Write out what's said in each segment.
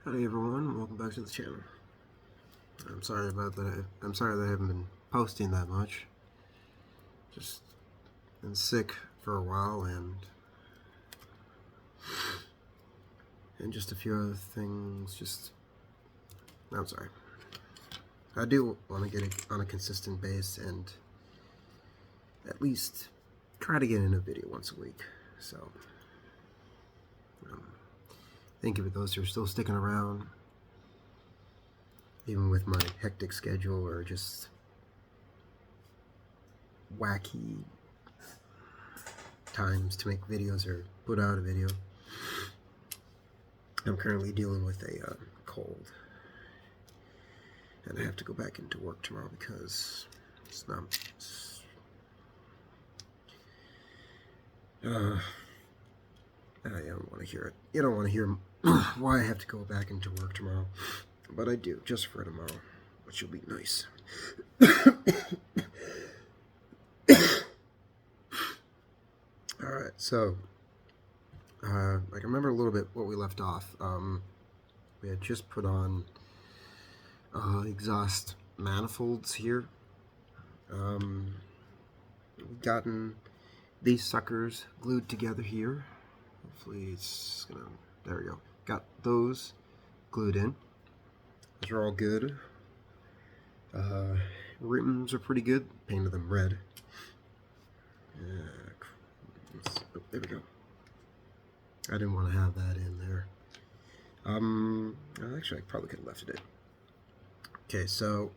Howdy everyone, welcome back to the channel. I'm sorry about that. I'm sorry that I haven't been posting that much. Just been sick for a while and just a few other things. I'm sorry. I do want to get it on a consistent base and at least try to get in a video once a week. So thank you for those who are still sticking around, even with my hectic schedule or just wacky times to make videos or put out a video. I'm currently dealing with a cold, and I have to go back into work tomorrow because I don't want to hear it. You don't want to hear why I have to go back into work tomorrow, but I do, just for tomorrow, which will be nice. Alright, so I can remember a little bit what we left off. We had just put on exhaust manifolds here. We've gotten these suckers glued together here. Hopefully it's gonna, there we go. Got those glued in. Those are all good. Rims are pretty good. Painted them red. Oh, there we go. I didn't want to have that in there. Actually, I probably could have left it in. Okay, so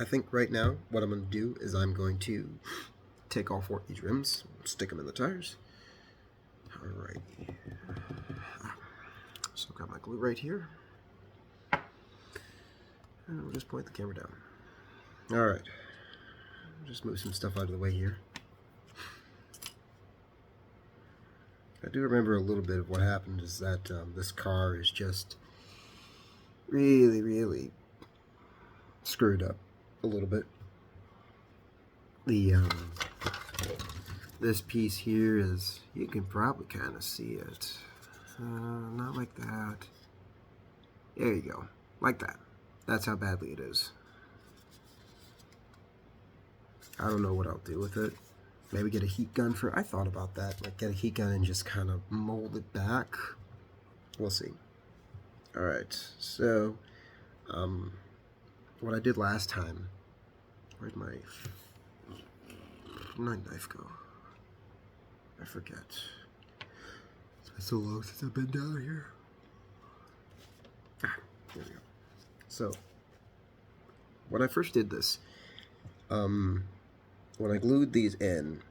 I think right now what I'm going to do is I'm going to take all four of these rims, stick them in the tires. Alright. So I've got my glue right here. And we'll just point the camera down. Alright. Just move some stuff out of the way here. I do remember a little bit of what happened is that this car is just really screwed up a little bit. The this piece here is, you can probably kind of see it. Not like that. There you go. Like that. That's how badly it is. I don't know what I'll do with it. Maybe get a heat gun for it. I thought about that. Like get a heat gun and just kind of mold it back. We'll see. Alright, so what I did last time, where'd my knife go? I forget. It's been so long since I've been down here. Here we go. So, when I first did this, when I glued these in,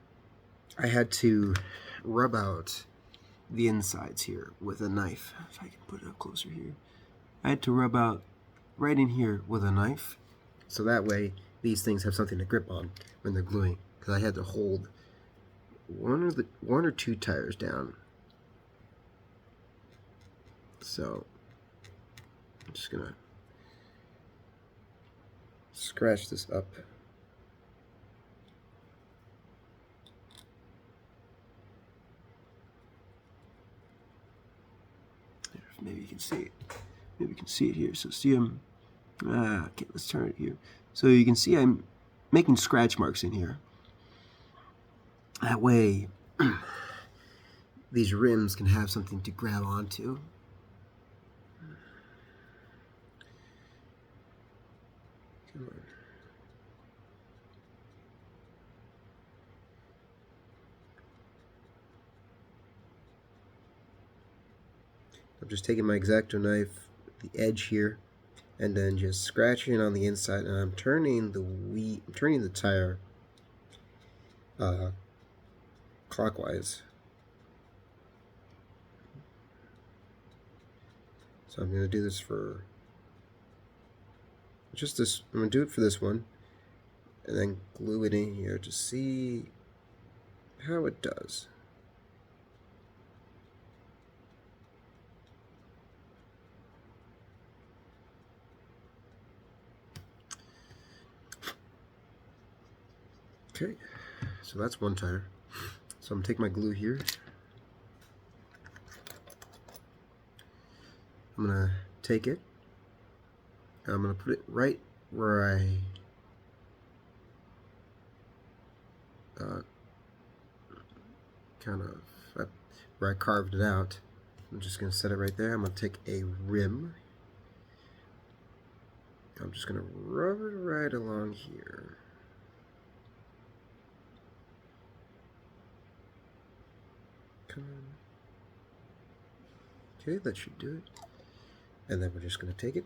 I had to rub out the insides here with a knife. If I can put it up closer here. I had to rub out right in here with a knife, so that way these things have something to grip on when they're gluing, because I had to hold one or two tires down. So I'm just gonna scratch this up. Maybe you can see it. Maybe you can see it here. So see them. Okay, let's turn it here. So you can see I'm making scratch marks in here. That way, these rims can have something to grab onto. Come on. I'm just taking my X-Acto knife, the edge here, and then just scratching on the inside, and I'm turning the tire clockwise. So I'm going to do this for just this. I'm going to do it for this one, and then glue it in here to see how it does. Okay, so that's one tire. So I'm going to take my glue here. I'm going to take it. I'm going to put it right where where I carved it out. I'm just going to set it right there. I'm going to take a rim. I'm just going to rub it right along here. Come on. Okay, that should do it. And then we're just going to take it.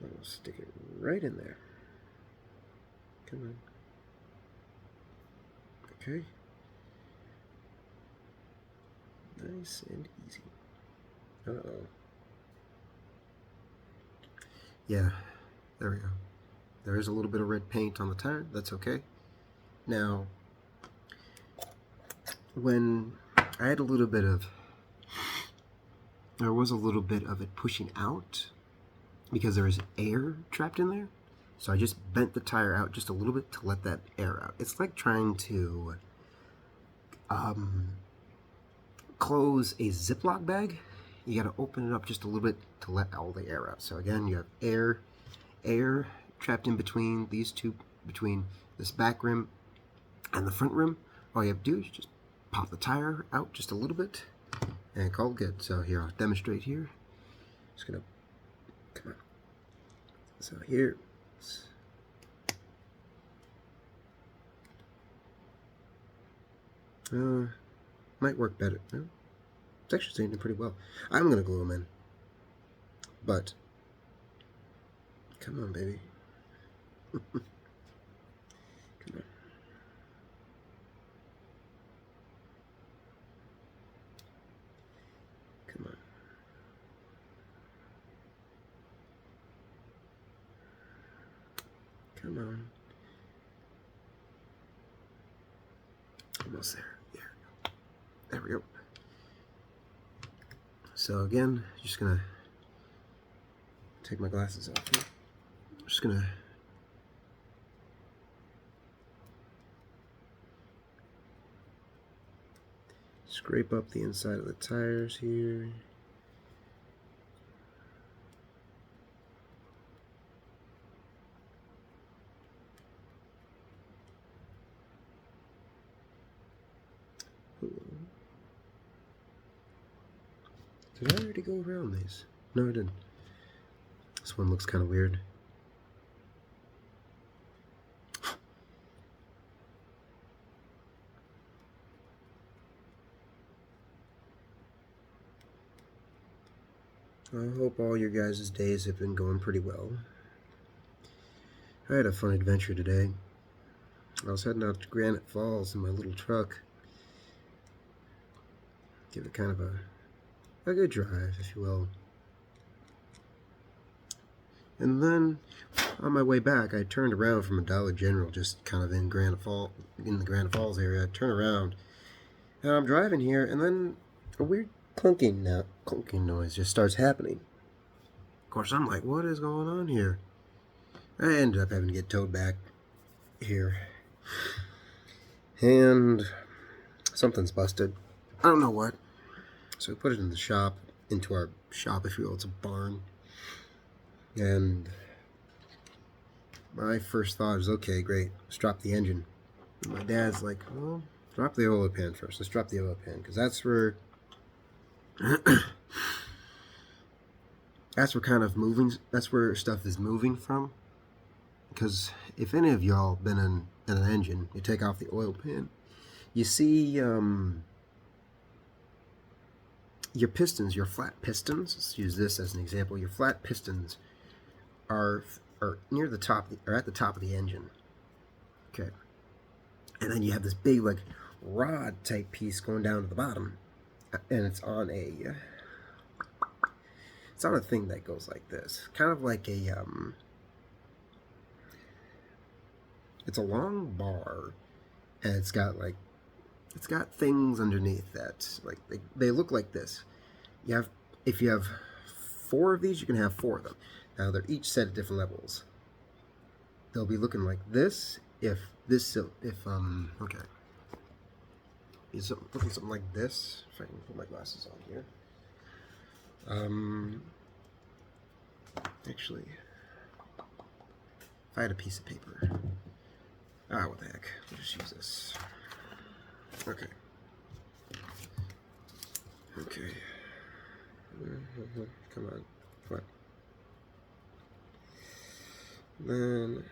We're going to stick it right in there. Come on. Okay. Nice and easy. Uh-oh. Yeah, there we go. There is a little bit of red paint on the tire. That's okay. Now, when I had there was a little bit of it pushing out because there was air trapped in there. So I just bent the tire out just a little bit to let that air out. It's like trying to close a Ziploc bag. You got to open it up just a little bit to let all the air out. So again, you have air trapped in between these two, between this back rim and the front rim. All you have to do is just pop the tire out just a little bit and call it good. So here, I'll demonstrate here. Just gonna, come on. So here, might work better. No? It's actually staying pretty well. I'm gonna glue them in, but come on, baby. Come on. Come on. Come on. Almost there. There we go. So again, just gonna take my glasses off here. Just gonna scrape up the inside of the tires here. Did I already go around these? No, I didn't. This one looks kind of weird. I hope all your guys' days have been going pretty well. I had a fun adventure today. I was heading out to Granite Falls in my little truck. Give it kind of a good drive, if you will. And then on my way back, I turned around from a Dollar General, just kind of in the Granite Falls area. I turn around, and I'm driving here, and then a weird clunking noise just starts happening. Of course, I'm like, what is going on here? I ended up having to get towed back here, and something's busted. I don't know what. So we put it in the shop, into our shop, if you will. It's a barn. And my first thought is, okay, great, let's drop the engine. And my dad's like, well, drop the oil pan first. Let's drop the oil pan, because that's where that's where stuff is moving from. Because if any of y'all been in an engine, you take off the oil pan, you see your pistons, your flat pistons, let's use this as an example, your flat pistons are near the top, or at the top of the engine. Okay. And then you have this big, like, rod type piece going down to the bottom. And it's on a thing that goes like this. Kind of like a, it's a long bar, and it's got things underneath that, like, they look like this. If you have 4 of these, you can have 4 of them. Now they're each set at different levels. They'll be looking like this okay. Is it looking something like this? If I can put my glasses on here. Actually, if I had a piece of paper. Ah, what the heck. We'll just use this. Okay. Okay. Come on. Come on. Then.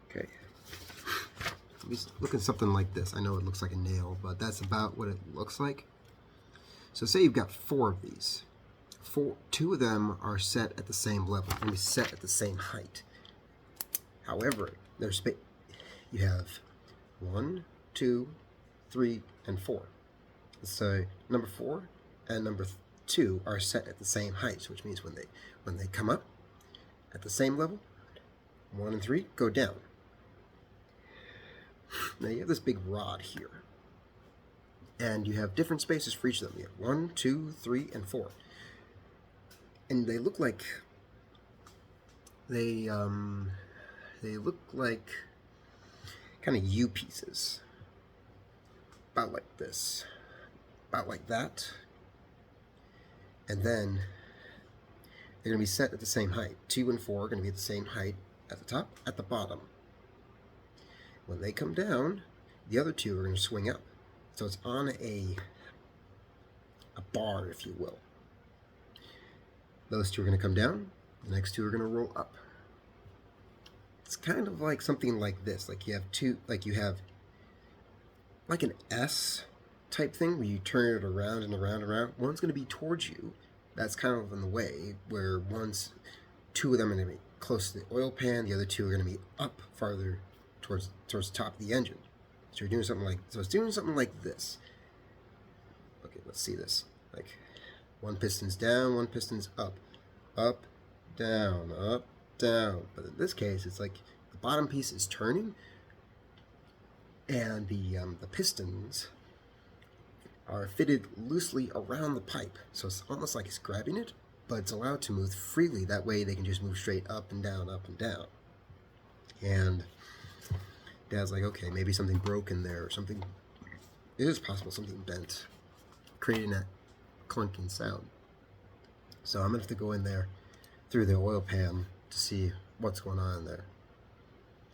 Okay. Look at something like this. I know it looks like a nail, but that's about what it looks like. So say you've got 4 of these. 2 of them are set at the same level. They're going to be set at the same height. However, there's you have 1, 2, 3, and 4. So number 4 and number 2 are set at the same height, which means when they come up at the same level, 1 and 3 go down. Now you have this big rod here, and you have different spaces for each of them. You have 1, 2, 3, and 4, and they look like kind of U pieces, about like this, about like that, and then they're going to be set at the same height. 2 and 4 are going to be at the same height at the top, at the bottom. When they come down, the other 2 are going to swing up. So it's on a bar, if you will. Those 2 are going to come down. The next 2 are going to roll up. It's kind of like something like this. Like you have like an S type thing where you turn it around and around and around. One's going to be towards you. That's kind of in the way, where 2 of them are going to be close to the oil pan. The other 2 are going to be up farther towards the top of the engine. So you're doing something like, it's doing something like this. Okay, let's see this. Like 1 piston's down, 1 piston's up, up, down, up, down. But in this case, it's like the bottom piece is turning, and the pistons are fitted loosely around the pipe. So it's almost like it's grabbing it, but it's allowed to move freely. That way they can just move straight up and down, up and down. And Dad's like, okay, maybe something broke in there or something. It is possible something bent, creating that clunking sound. So I'm going to have to go in there through the oil pan to see what's going on there.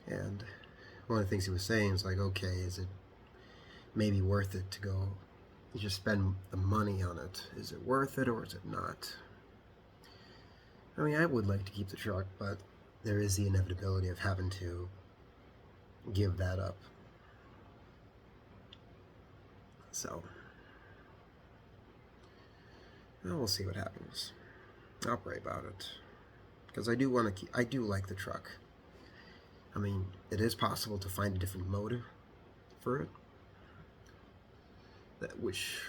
And one of the things he was saying was like, okay, is it maybe worth it to go just spend the money on it? Is it worth it or is it not? I mean, I would like to keep the truck, but there is the inevitability of having to give that up. So, well, we'll see what happens. I'll pray about it, because I do want to I do like the truck. I mean, it is possible to find a different motor for it, which,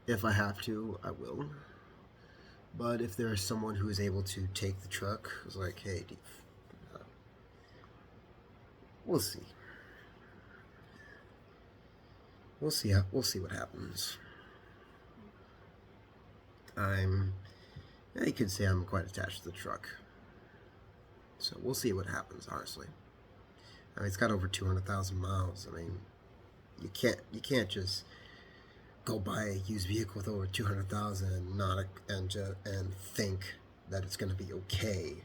if I have to, I will. But if there is someone who is able to take the truck, who's like, hey, we'll see. We'll see what happens. You could say I'm quite attached to the truck. So we'll see what happens, honestly. I mean, it's got over 200,000 miles. I mean, you can't just go buy a used vehicle with over 200,000 and think that it's going to be okay.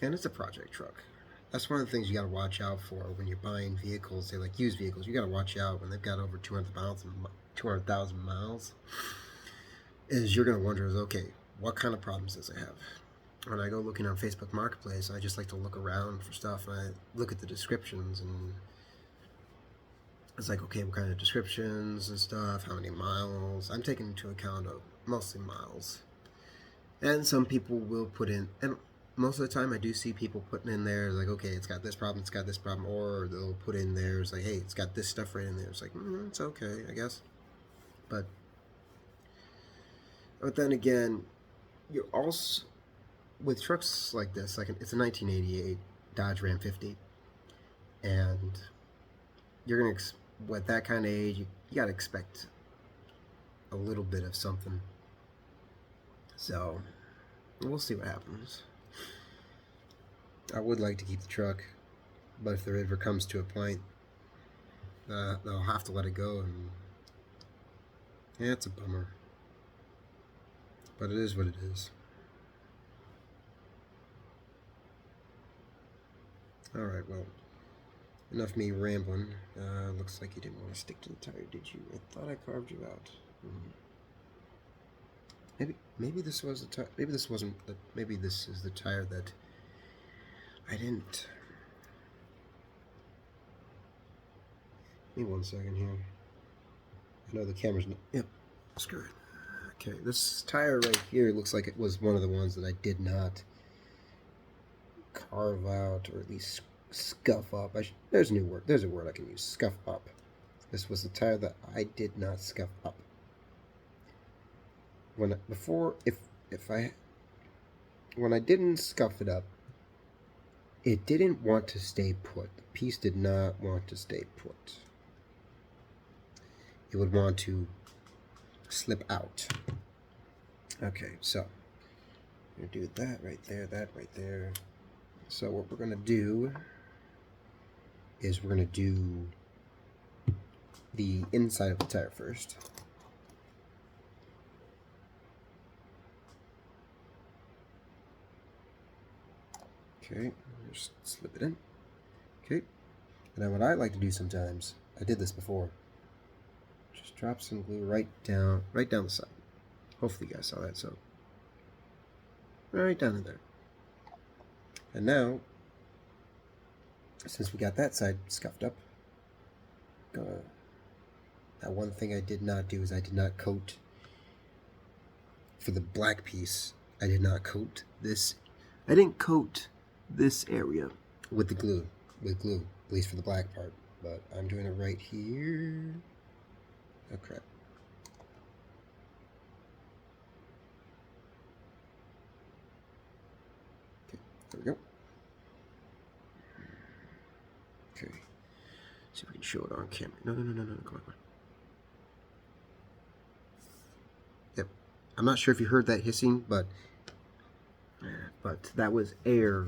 And it's a project truck. That's one of the things you got to watch out for when you're buying vehicles. Say like used vehicles, you got to watch out when they've got over 200,000 miles. Is you're going to wonder, okay, what kind of problems does it have? When I go looking on Facebook Marketplace, I just like to look around for stuff, and I look at the descriptions, and it's like, okay, what kind of descriptions and stuff, how many miles. I'm taking into account of mostly miles. And some people will put in, and most of the time I do see people putting in there like, okay, it's got this problem, or they'll put in there, it's like, hey, it's got this stuff right in there. It's like, it's okay, I guess. But then again, you're also, with trucks like this, like it's a 1988 Dodge Ram 50, and you're gonna, with that kind of age, you gotta expect a little bit of something. So we'll see what happens. I would like to keep the truck, but if there ever comes to a point, they'll have to let it go, and yeah, it's a bummer. But it is what it is. Alright, well, enough me rambling. Looks like you didn't want to stick to the tire, did you? I thought I carved you out. Maybe this was the tire. Maybe this wasn't. Maybe this is the tire that I didn't. Give me 1 second here. I know the camera's not. Yep, screw it. Okay, this tire right here looks like it was one of the ones that I did not carve out, or at least scuff up. There's a new word. There's a word I can use. Scuff up. This was the tire that I did not scuff up. When I didn't scuff it up, it didn't want to stay put. The piece did not want to stay put. It would want to slip out. Okay, so I'm gonna do that right there, that right there. So what we're gonna do is we're gonna do the inside of the tire first. Okay, just slip it in. Okay, and then what I like to do sometimes, I did this before, just drop some glue right down the side. Hopefully you guys saw that, so right down in there. And now, since we got that side scuffed up, that one thing I did not do is I did not coat, for the black piece, I did not coat this. I didn't coat this area with the glue, at least for the black part, but I'm doing it right here. Oh crap. Okay, there we go. Okay, see if we can show it on camera. No, come on. Yep, I'm not sure if you heard that hissing, but that was air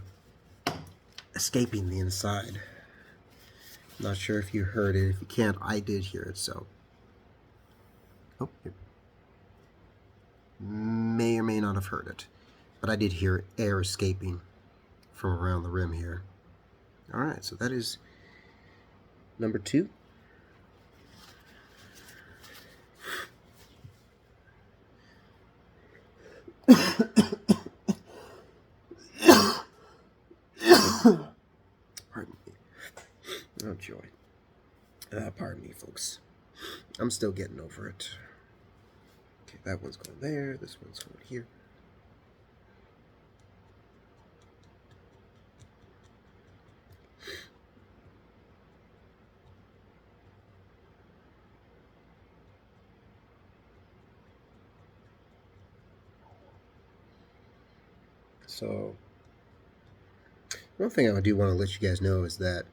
escaping the inside. Not sure if you heard it. If you can't, I did hear it, so. Oh, you may or may not have heard it, but I did hear air escaping from around the rim here. Alright, so that is number 2. Pardon me. Oh, joy. Pardon me, folks. I'm still getting over it. Okay, that one's going there. This one's going here. So, one thing I do want to let you guys know is that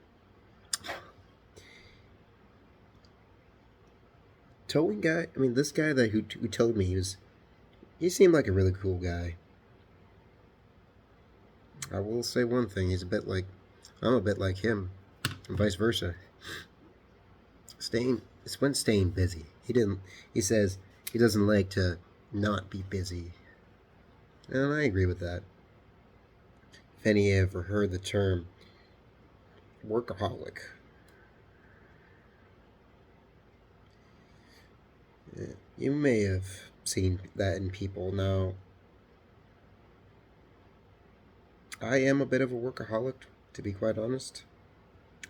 towing guy, I mean, this guy who told me, he seemed like a really cool guy. I will say one thing, I'm a bit like him, and vice versa. It's when staying busy. He says he doesn't like to not be busy. And I agree with that. If any ever heard the term workaholic, you may have seen that in people. Now, I am a bit of a workaholic, to be quite honest.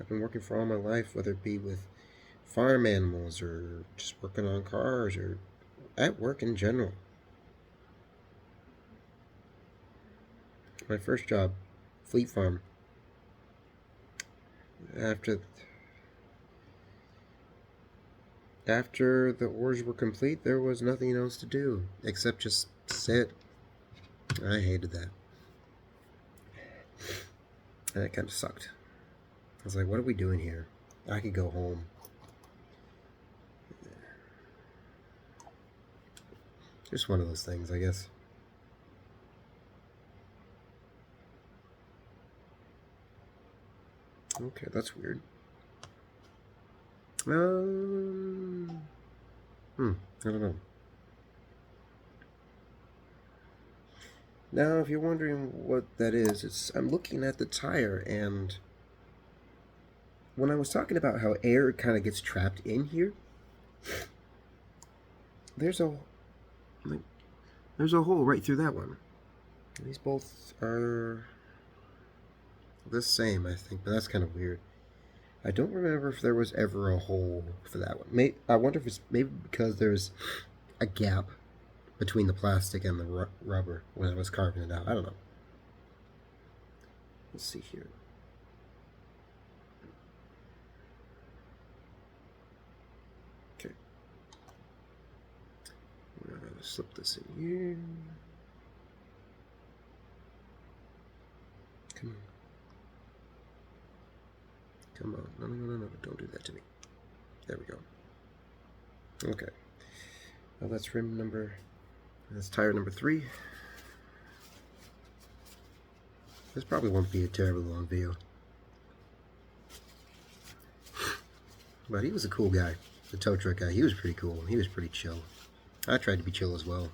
I've been working for all my life, whether it be with farm animals or just working on cars or at work in general. My first job, Fleet Farm. After the orders were complete, there was nothing else to do except just sit. I hated that. And it kind of sucked. I was like, what are we doing here? I could go home. Just one of those things, I guess. Okay, that's weird. I don't know. Now, if you're wondering what that is, I'm looking at the tire, and when I was talking about how air kind of gets trapped in here, there's a like, there's a hole right through that one. These both are the same, I think, but that's kind of weird. I don't remember if there was ever a hole for that one. I wonder if it's maybe because there's a gap between the plastic and the rubber when I was carving it out. I don't know. Let's see here. Okay. I'm going to slip this in here. Come on. Come on. No, no, no, no, no. Don't do that to me. There we go. Okay. Well, that's that's tire number 3. This probably won't be a terribly long video. But he was a cool guy. The tow truck guy, he was pretty cool. He was pretty chill. I tried to be chill as well.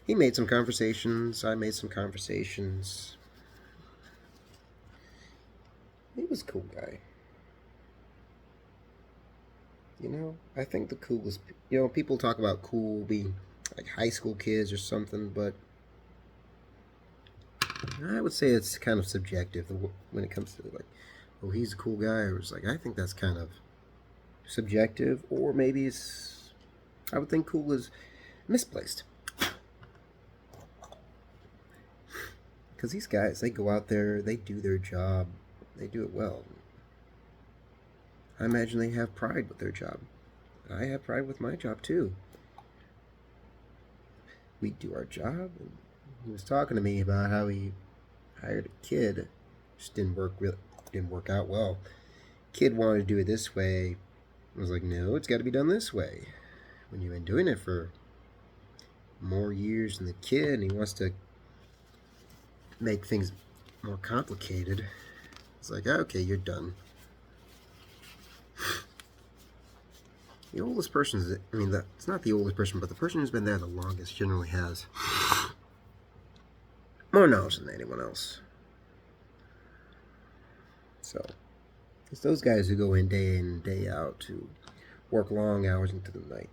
He made some conversations. I made some conversations. He was a cool guy. You know, I think the coolest... You know, people talk about cool being like high school kids or something, but I would say it's kind of subjective when it comes to like, oh, he's a cool guy. Or it's like, I think that's kind of subjective, or maybe it's... I would think cool is misplaced. Because these guys, they go out there, they do their job, they do it well. I imagine they have pride with their job. I have pride with my job too. We do our job. And he was talking to me about how he hired a kid. Just didn't work out well. Kid wanted to do it this way. I was like, no, it's got to be done this way. When you've been doing it for more years than the kid, and he wants to make things more complicated, it's like, okay, you're done. The oldest person, it's not the oldest person, but the person who's been there the longest generally has more knowledge than anyone else. So, it's those guys who go in and day out to work long hours into the night.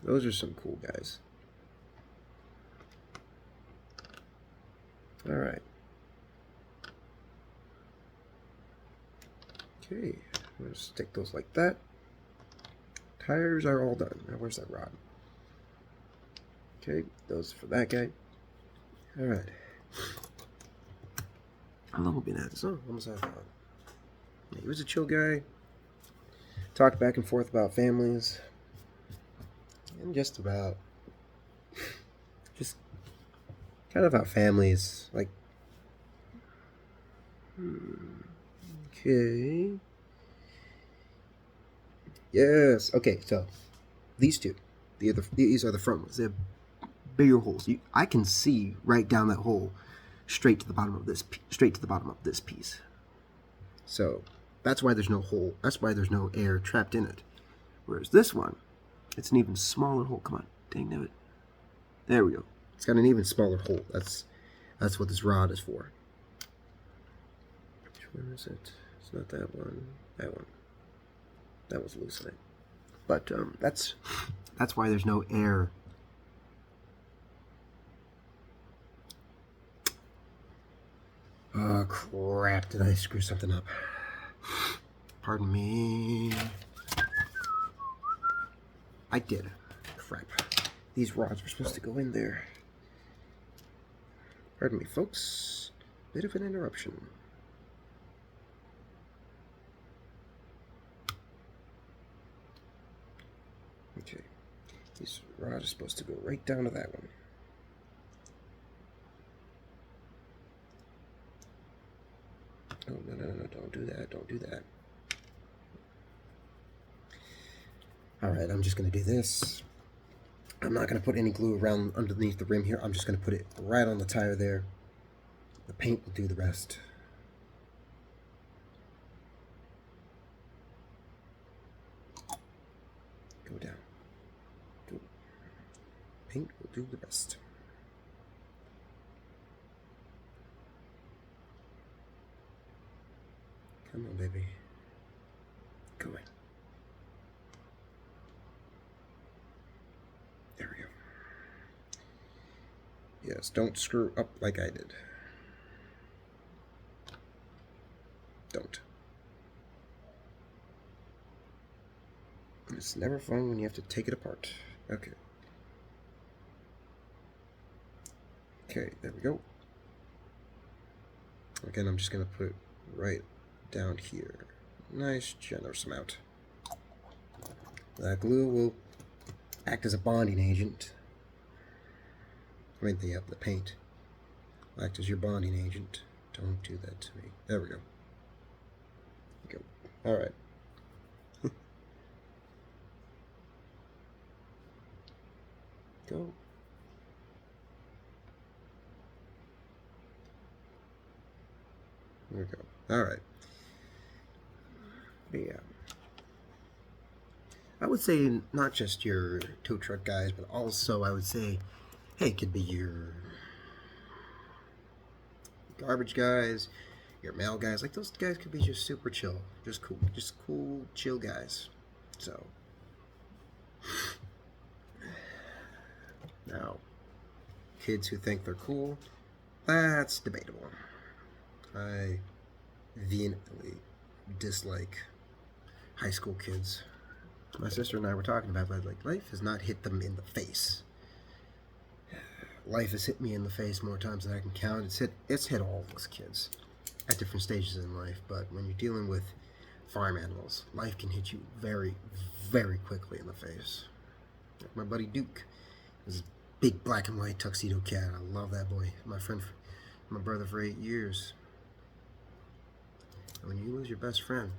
Those are some cool guys. Alright. Okay, I'm going to stick those like that. Tires are all done. Now where's that rod? Okay, those for that guy. Alright. How long have we been at this? Oh, almost half an hour. Yeah, he was a chill guy. Talked back and forth about families. And just kind of how families, like... Okay. Yes. Okay, so these two, these are the front ones. They're bigger holes. I can see right down that hole, straight to the bottom of this piece. So that's why there's no hole. That's why there's no air trapped in it. Whereas this one, it's an even smaller hole. Come on, dang it. There we go. It's got an even smaller hole. That's what this rod is for. Which one is it? It's not that one. That one. That was loosening. But that's why there's no air. Oh crap! Did I screw something up? Pardon me. I did. Crap. These rods were supposed to go in there. Pardon me, folks. Bit of an interruption. Okay. This rod is supposed to go right down to that one. Oh, no, don't do that, don't do that. Alright, I'm just going to do this. I'm not going to put any glue around underneath the rim here. I'm just going to put it right on the tire there. The paint will do the rest. Go down. paint will do the best. Come on, baby. Go away. There we go. Yes, don't screw up like I did. Don't. It's never fun when you have to take it apart. Okay. Okay, there we go. Again, I'm just going to put it right down here. Nice, generous amount. That glue will act as a bonding agent. I mean, the paint will act as your bonding agent. Don't do that to me. There we go. Go. All right. Go. There we go. All right. But yeah. I would say not just your tow truck guys, but also I would say, hey, it could be your garbage guys, your mail guys. Like those guys could be just super chill, just cool, chill guys. So now, kids who think they're cool, that's debatable. I vehemently dislike high school kids. My sister and I were talking about that, like, life has not hit them in the face. Life has hit me in the face more times than I can count. It's hit all of us kids at different stages in life, but when you're dealing with farm animals, life can hit you very, very quickly in the face. Like my buddy Duke is a big black and white tuxedo cat. I love that boy. My friend, my brother for 8 years. And when you lose your best friend,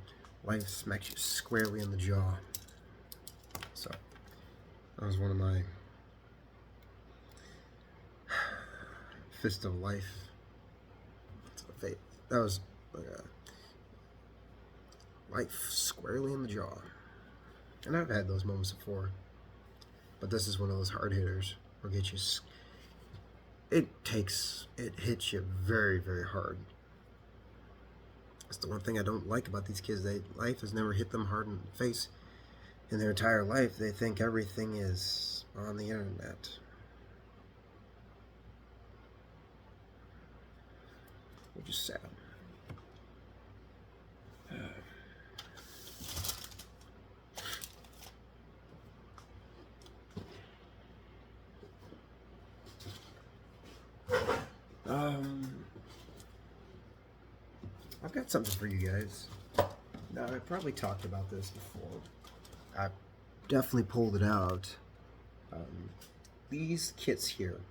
life smacks you squarely in the jaw. So, that was one of my fist of life. That was life squarely in the jaw. And I've had those moments before. But this is one of those hard hitters where it hits you very, very hard. That's the one thing I don't like about these kids. Life has never hit them hard in the face. In their entire life, they think everything is on the internet. Which is sad. I've got something for you guys. Now, I probably talked about this before. I definitely pulled it out. These kits here,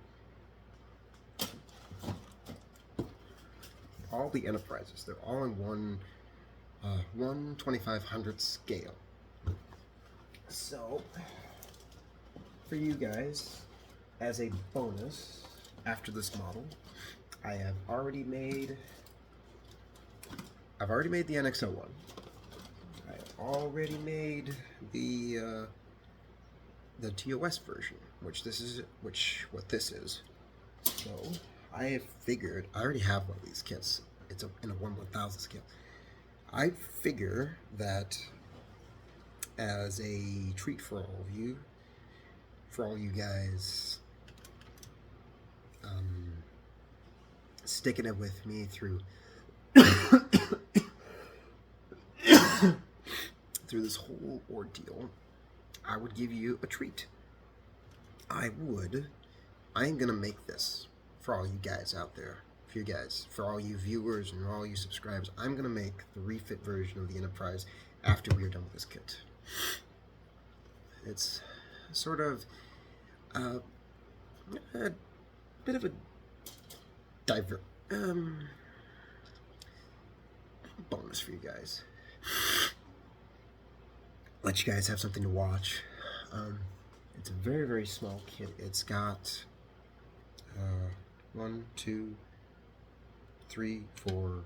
all the enterprises, they're all in one 1/2500th scale. So, for you guys, as a bonus, after this model, I've already made the NX-01. I've already made the TOS version, what this is. So I have figured, I already have one of these kits. It's in a 1/1000 scale. I figure that as a treat for all you guys, sticking it with me through through this whole ordeal, I would give you a treat. I am gonna make this for all you guys out there. For all you viewers and all you subscribers, I'm gonna make the refit version of the Enterprise after we are done with this kit. It's sort of a bit of a bonus for you guys. Let you guys have something to watch. It's a very, very small kit. It's got 1, 2, 3, 4,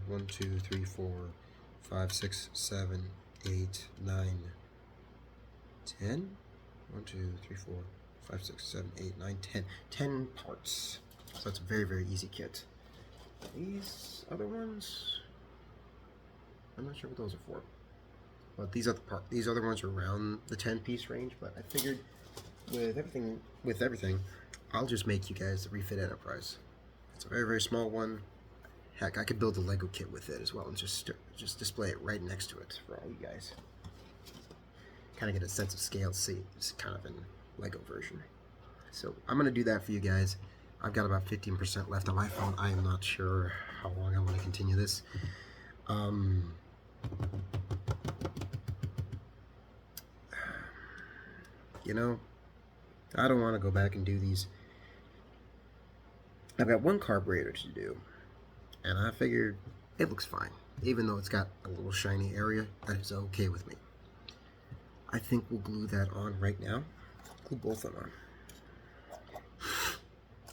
1, 2, 3, 4, 5, 6, 7, 8, 9, 10. 1, 2, 3, 4, 5, 6, 7, 8, 9, 10. 10 parts. So it's a very, very easy kit. These other ones, I'm not sure what those are for. But these other ones are around the 10-piece range. But I figured with everything, I'll just make you guys the Refit Enterprise. It's a very, very small one. Heck, I could build a Lego kit with it as well and just display it right next to it for all you guys. Kind of get a sense of scale. See, it's kind of in Lego version. So I'm gonna do that for you guys. I've got about 15% left on my phone. I am not sure how long I want to continue this. You know, I don't want to go back and do these. I've got one carburetor to do, and I figured it looks fine. Even though it's got a little shiny area, that is okay with me. I think we'll glue that on right now. Glue both of them on.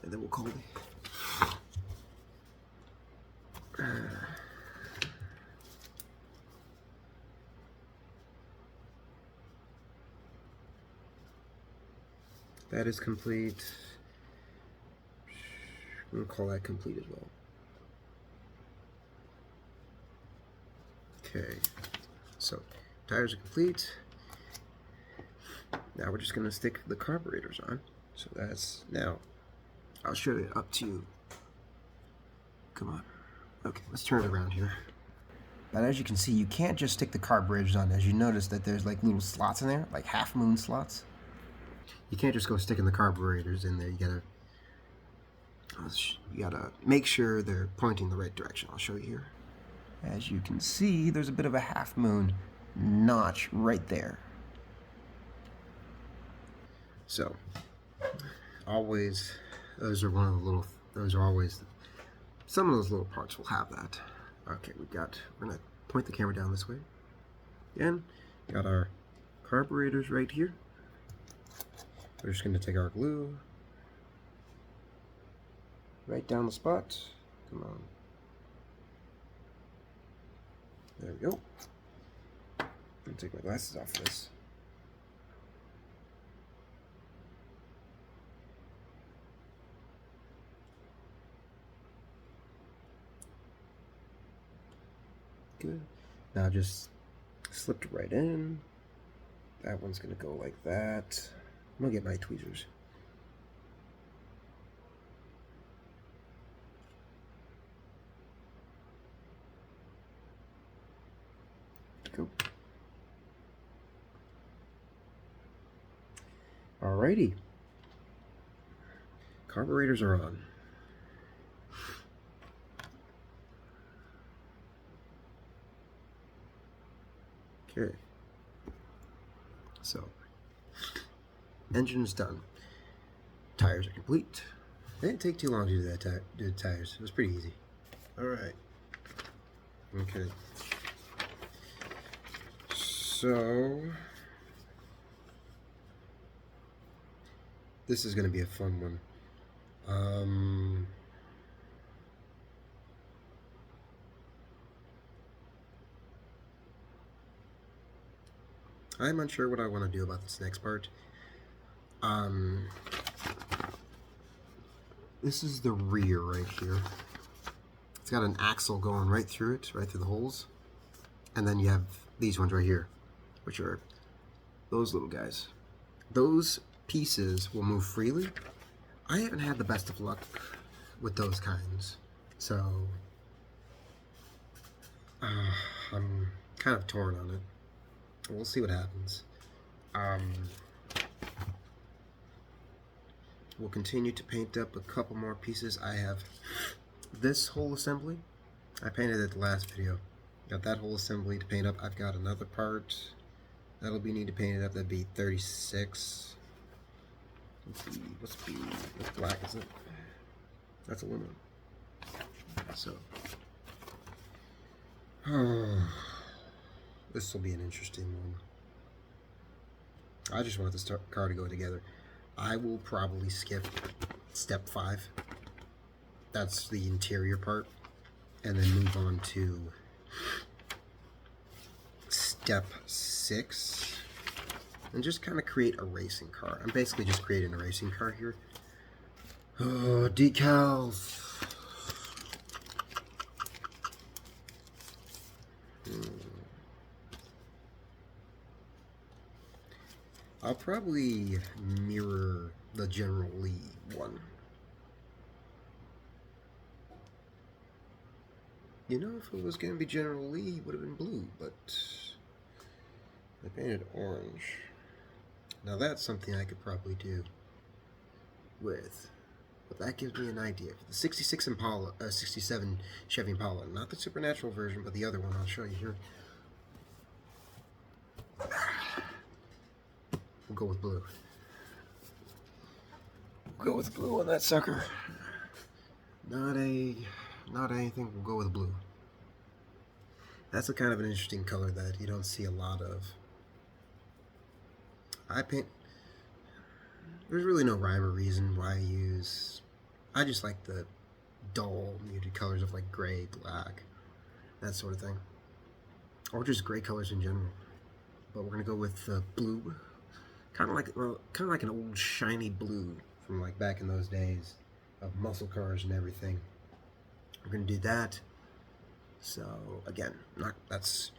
And then we'll call it. That is complete. We'll call that complete as well. Okay, so tires are complete. Now we're just going to stick the carburetors on. So that's, now I'll show it up to you. Come on. Okay, let's turn it around here. But as you can see, you can't just stick the carburetors on. As you notice that there's like little slots in there, like half moon slots. You can't just go sticking the carburetors in there. You gotta make sure they're pointing the right direction. I'll show you here. As you can see, there's a bit of a half moon notch right there. So, always, those are always, some of those little parts will have that. Okay, we're gonna point the camera down this way. Again, got our carburetors right here. We're just gonna take our glue right down the spot. Come on. There we go. I'm gonna take my glasses off for this. Good. Now just slipped right in. That one's gonna go like that. I'm gonna get my tweezers. Go. Alrighty. Carburetors are on. Okay. So, engine's done. Tires are complete. It didn't take too long to do that. Do the tires. It was pretty easy. All right. Okay. So, this is going to be a fun one. I'm unsure what I want to do about this next part. This is the rear right here. It's got an axle going right through it, right through the holes. And then you have these ones right here, which are those little guys. Those pieces will move freely. I haven't had the best of luck with those kinds. So, I'm kind of torn on it. We'll see what happens. We'll continue to paint up a couple more pieces. I have this whole assembly. I painted it the last video. Got that whole assembly to paint up. I've got another part that'll be need to paint it up. That'd be 36. Let's see, what's black, is it? That's aluminum. So, this will be an interesting one. I just want this car to go together. I will probably skip step 5. That's the interior part. And then move on to step 6. and just kind of create a racing car. I'm basically just creating a racing car here. Oh, decals. I'll probably mirror the General Lee one. You know, if it was going to be General Lee, it would have been blue, but I painted orange. Now that's something I could probably do with, but that gives me an idea. For the 66 Impala, 67 Chevy Impala, not the Supernatural version, but the other one I'll show you here. We'll go with blue. We'll go with blue on that sucker. Not anything, we'll go with blue. That's a kind of an interesting color that you don't see a lot of. There's really no rhyme or reason why I just like the dull, muted colors of like gray, black, that sort of thing. Or just gray colors in general. But we're gonna go with blue. Kind of like an old shiny blue from like back in those days of muscle cars and everything. We're gonna do that. So again, that's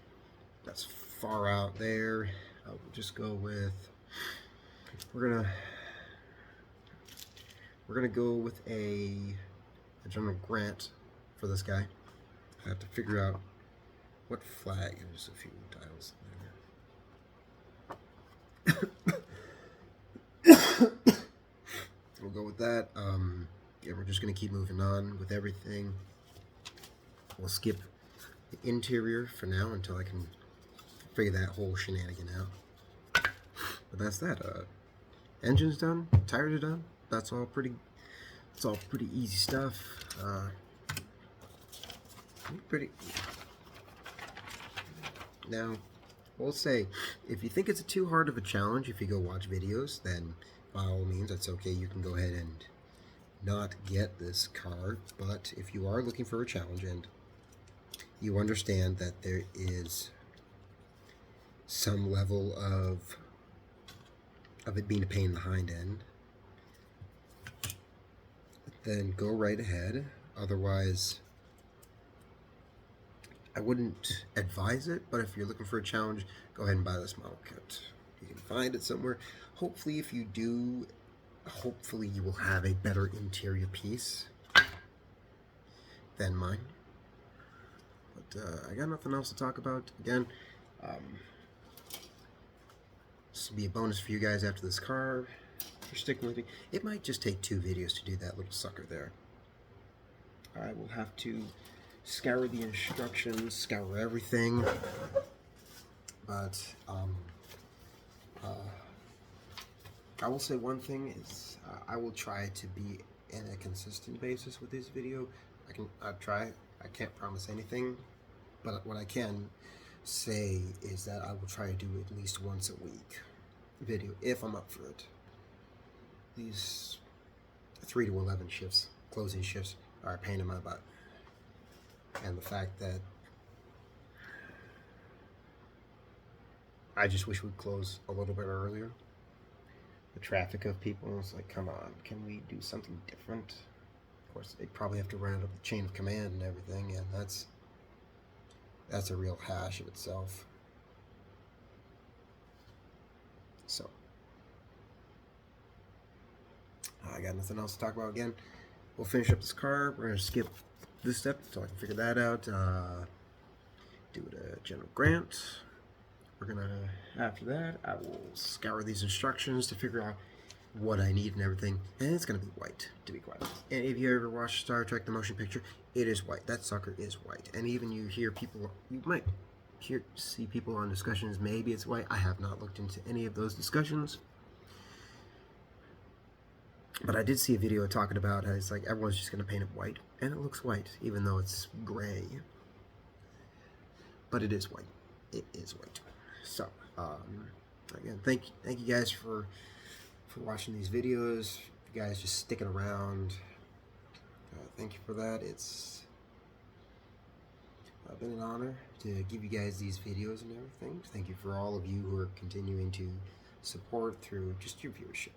far out there. We'll just go with. We're gonna go with a General Grant for this guy. I have to figure out what flag. There's a few tiles there. We'll go with that. Yeah, we're just gonna keep moving on with everything. We'll skip the interior for now until I can figure that whole shenanigan out. But that's that. Engine's done. Tires are done. It's all pretty easy stuff. Pretty. Now, we'll say, if you think it's too hard of a challenge, if you go watch videos, then by all means, that's okay. You can go ahead and not get this car. But if you are looking for a challenge and you understand that there is some level of it being a pain in the hind end, then go right ahead. Otherwise, I wouldn't advise it, but if you're looking for a challenge, go ahead and buy this model kit. You can find it somewhere. Hopefully, if you do, hopefully you will have a better interior piece than mine. But I got nothing else to talk about. Again, this will be a bonus for you guys after this car. If you're sticking with me, it might just take 2 videos to do that little sucker there. I will have to scour the instructions, scour everything. But I will say one thing is I will try to be in a consistent basis with this video. I'll try. I can't promise anything, but what I can say is that I will try to do at least once a week video if I'm up for it. These 3 to 11 shifts, closing shifts, are a pain in my butt. And the fact that I just wish we'd close a little bit earlier. The traffic of people is like, come on, can we do something different? Of course, they'd probably have to run it up the chain of command and everything, and that's a real hash of itself. So, I got nothing else to talk about. Again, we'll finish up this car. We're going to skip this step so I can figure that out. Do it a General Grant. We're going to, after that, I will scour these instructions to figure out what I need and everything. And it's going to be white, to be quite honest. And if you ever watched Star Trek the motion picture, it is white. That sucker is white. And even you hear people, you might see people on discussions, maybe it's white. I have not looked into any of those discussions. But I did see a video talking about how it's like everyone's just going to paint it white. And it looks white, even though it's gray. But it is white. It is white. So, again, thank you guys for watching these videos. You guys just sticking around. Thank you for that. It's been an honor to give you guys these videos and everything. Thank you for all of you who are continuing to support through just your viewership.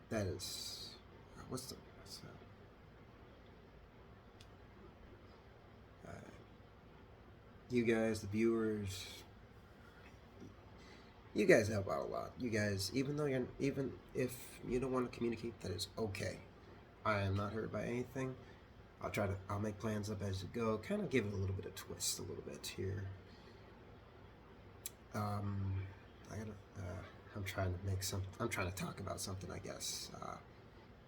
That is what's the you guys, the viewers, you guys help out a lot. You guys, even if you don't want to communicate, that is okay. I am not hurt by anything. I'll make plans up as you go. Kind of give it a little bit of twist, a little bit here. I'm trying to talk about something, I guess.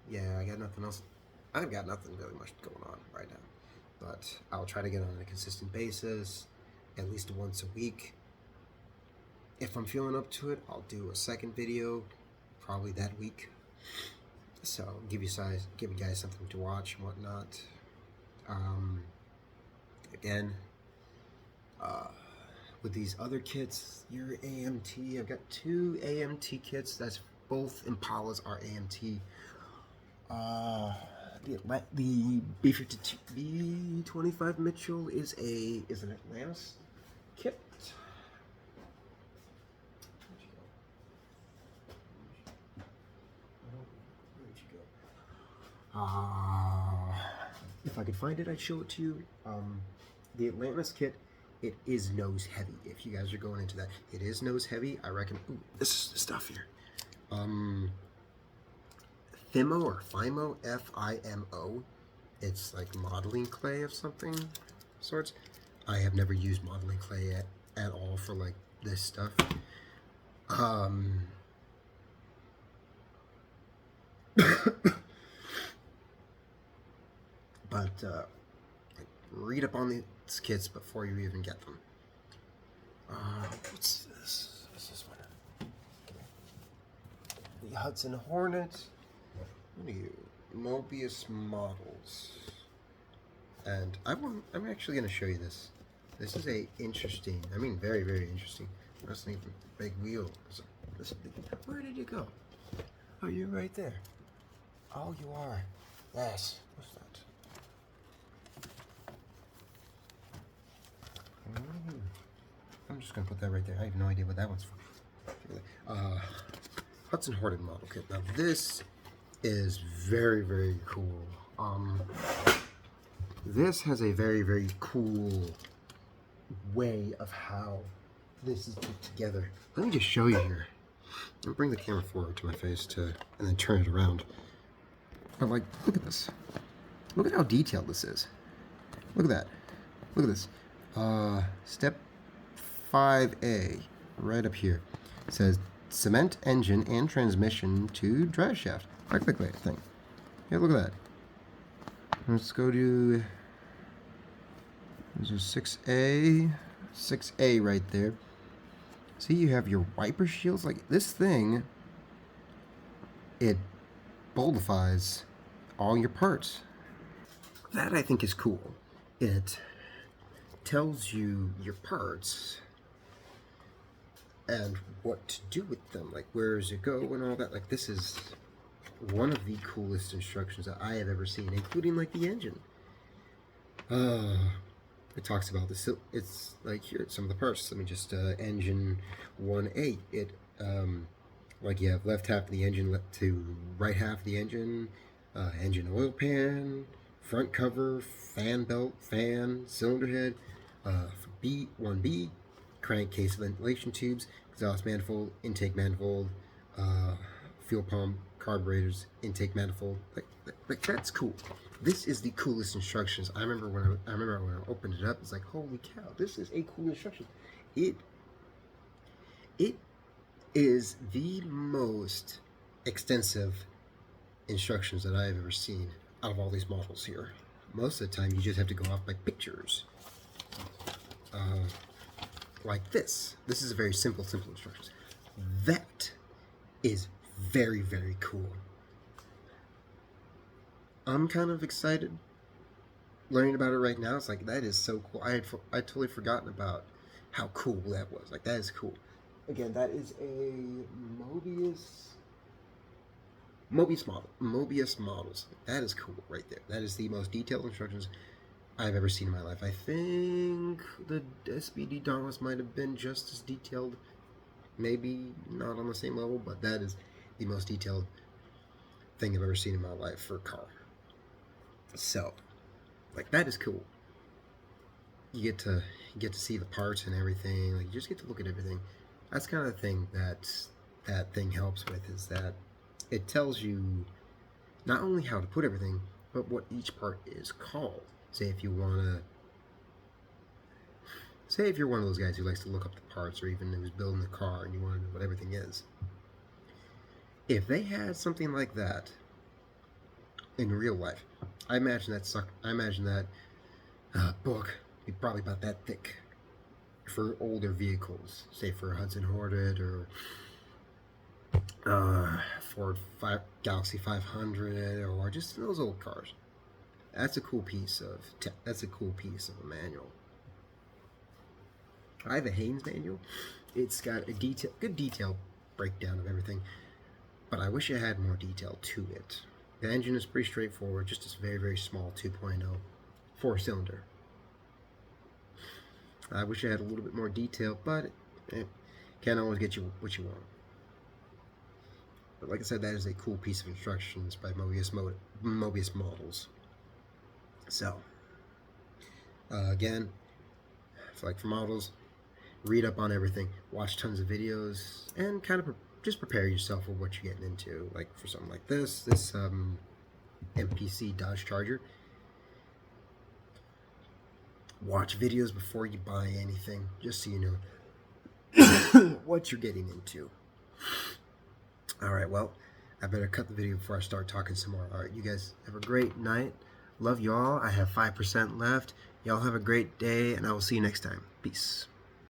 Yeah, I got nothing else. I've got nothing really much going on right now. But I'll try to get on a consistent basis, at least once a week. If I'm feeling up to it, I'll do a second video, probably that week. So give you guys something to watch and whatnot. Again, with these other kits, your AMT, I've got 2 AMT kits. That's both Impalas are AMT. The B25 Mitchell is an Atlantis kit. If I could find it, I'd show it to you. The Atlantis kit, it is nose heavy. If you guys are going into that, it is nose heavy. I reckon. Ooh, this is the stuff here. Fimo or Fimo, F-I-M-O. It's like modeling clay of something sorts. I have never used modeling clay at all for like this stuff. But read up on these kits before you even get them. What's this? What's this one? The Hudson Hornet. What are you? Mobius models. And I'm actually going to show you this. This is a interesting, I mean very, very interesting. Wrestling big wheel. Where did you go? Oh, you're right there. Oh, you are. Yes. What's that? I'm just gonna put that right there. I have no idea what that one's for. Hudson Hornet model kit. Now this is very, very cool. This has a very, very cool way of how this is put together. Let me just show you here. I'll bring the camera forward to my face and then turn it around. But like, look at this. Look at how detailed this is. Look at that. Look at this. Step 5A, right up here. It says cement engine and transmission to drive shaft. Right click that thing. Yeah, look at that. Let's go to, there's a 6A. 6A right there. See, you have your wiper shields. Like this thing, it boldifies all your parts. That I think is cool. It tells you your parts and what to do with them, like where does it go and all that. Like this is one of the coolest instructions that I have ever seen, including like the engine. It talks about this. It's like here some of the parts. Let me just engine 1A. It like you have left half of the engine to right half of the engine, engine oil pan, front cover, fan belt, fan, cylinder head, B 1B, crankcase ventilation tubes, exhaust manifold, intake manifold, fuel pump, carburetors, intake manifold. Like that's cool. This is the coolest instructions. I remember when I opened it up, it's like, holy cow, this is a cool instruction. It is the most extensive instructions that I've ever seen out of all these models here. Most of the time, you just have to go off by pictures. Like this. This is a very simple instructions. That is very, very cool. I'm kind of excited learning about it right now. It's like, that is so cool. I totally forgotten about how cool that was. Like, that is cool. Again, that is a Mobius models. That is cool right there. That is the most detailed instructions I've ever seen in my life. I think the SBD Dauntless might have been just as detailed. maybe not on the same level, but that is the most detailed thing I've ever seen in my life for a car. So, like, that is cool. You get to see the parts and everything. Like, you just get to look at everything. That's kind of the thing that thing helps with, is that it tells you not only how to put everything, but what each part is called. Say if you're one of those guys who likes to look up the parts, or even who's building the car and you want to know what everything is. If they had something like that in real life, I imagine that book be probably about that thick for older vehicles, say for a Hudson Hornet or Galaxy 500, or just those old cars. That's a cool piece of a manual. I have a Haynes manual. It's got a good detail breakdown of everything, but I wish it had more detail to it. The engine is pretty straightforward, just a very, very small 2.0 4-cylinder. I wish it had a little bit more detail, but it can't always get you what you want. But like I said, that is a cool piece of instructions by Mobius Models. So, again, for models, read up on everything, watch tons of videos, and kind of just prepare yourself for what you're getting into. Like for something like this MPC Dodge Charger. Watch videos before you buy anything, just so you know what you're getting into. Alright, well, I better cut the video before I start talking some more. Alright, you guys have a great night. Love y'all. I have 5% left. Y'all have a great day, and I will see you next time. Peace.